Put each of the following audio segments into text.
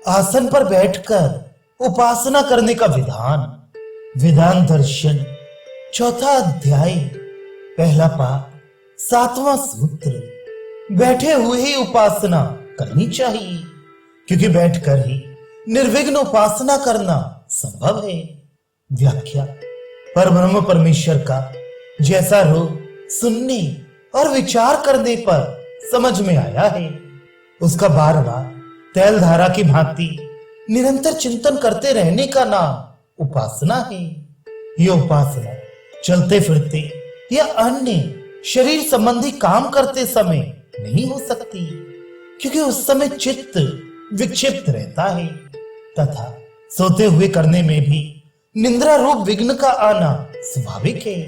आसन पर बैठकर उपासना करने का विधान। विधान दर्शन चौथा अध्याय पहला पाठ सातवां सूत्र। बैठे हुए ही उपासना करनी चाहिए, क्योंकि बैठकर ही निर्विघ्न उपासना करना संभव है। व्याख्या। परब्रह्म परमेश्वर का जैसा रूप सुनने और विचार करने पर समझ में आया है, उसका बार बार तैल धारा की भांति निरंतर चिंतन करते रहने का नाम उपासना है। यह उपासना चलते फिरते या अन्य शरीर संबंधी काम करते समय नहीं हो सकती, क्योंकि उस समय चित्त विक्षिप्त रहता है तथा सोते हुए करने में भी निंद्रा रूप विघ्न का आना स्वाभाविक है।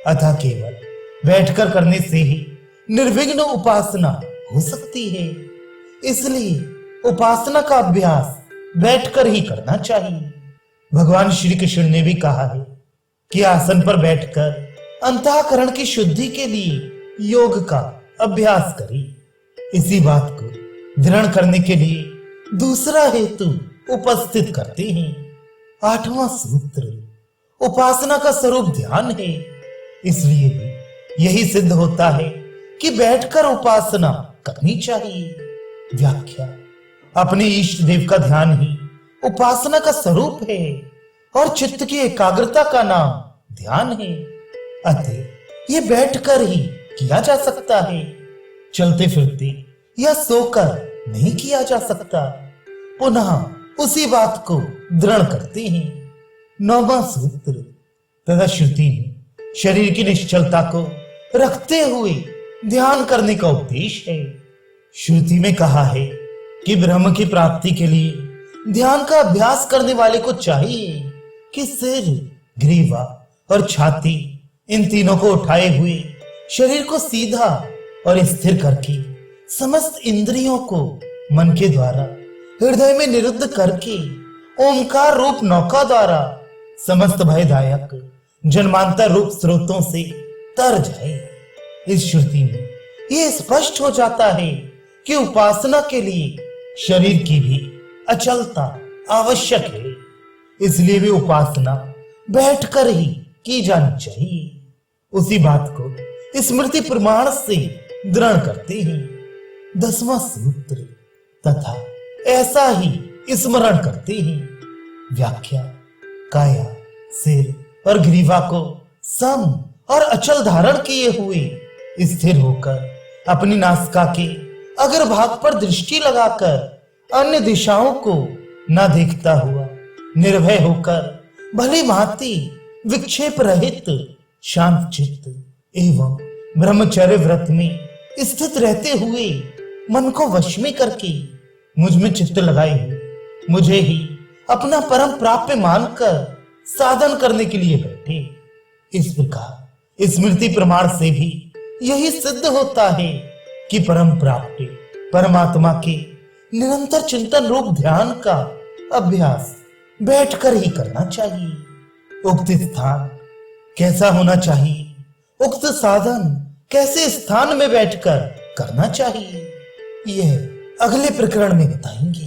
अतः केवल बैठकर करने से ही निर्विघ्न उपासना हो सकती है। इसलिए उपासना का अभ्यास बैठकर ही करना चाहिए। भगवान श्री कृष्ण ने भी कहा है कि आसन पर बैठकर अंतःकरण की शुद्धि के लिए योग का अभ्यास करें। इसी बात को दृढ़ करने के लिए दूसरा हेतु उपस्थित करते हैं। आठवां सूत्र उपासना का स्वरूप ध्यान है, इसलिए भी यही सिद्ध होता है कि बैठकर उपासना करनी चाहिए। व्याख्या। अपने इष्ट देव का ध्यान ही उपासना का स्वरूप है और चित्त की एकाग्रता का नाम ध्यान है। अतः ये बैठकर ही किया जा सकता है, चलते फिरते या सोकर नहीं किया जा सकता। पुनः उसी बात को दृढ़ करते हैं। नौवां सूत्र तथा श्रुति में शरीर की निश्चलता को रखते हुए ध्यान करने का उपदेश है। श्रुति में कहा है कि ब्रह्म की प्राप्ति के लिए ध्यान का अभ्यास करने वाले को चाहिए कि सिर, ग्रीवा और छाती इन तीनों को उठाए हुए शरीर को सीधा और स्थिर करके समस्त इंद्रियों को मन के द्वारा हृदय में निरुद्ध करके ओमकार रूप नौका द्वारा समस्त भयदायक जन्मांतर रूप स्रोतों से तर जाए। इस श्रुति में यह स्पष्ट हो जाता है कि उपासना के लिए शरीर की भी अचलता आवश्यक है। इसलिए भी उपासना बैठकर ही की जानी चाहिए। उसी बात को स्मृति प्रमाण से दृढ़ करते हैं। 10वां सूत्र तथा ऐसा ही स्मरण करते हैं। व्याख्या। काया, सिर और ग्रीवा को सम और अचल धारण किए हुए स्थिर होकर अपनी नासिका के अग्र भाग पर दृष्टि लगाकर अन्य दिशाओं को न देखता हुआ निर्भय होकर भली भांति विक्षेप रहित शांत चित्त एवं ब्रह्मचर्य व्रत में स्थित रहते हुए मन को वश में करके मुझ में चित्त लगाए हुए मुझे ही अपना परम प्राप्य मानकर साधन करने के लिए बैठे। इस प्रकार स्मृति प्रमाण से भी यही सिद्ध होता है कि परम प्राप्ति परमात्मा के निरंतर चिंतन रूप ध्यान का अभ्यास बैठकर ही करना चाहिए। उक्त स्थान कैसा होना चाहिए, उक्त साधन कैसे स्थान में बैठकर करना चाहिए, यह अगले प्रकरण में बताएंगे।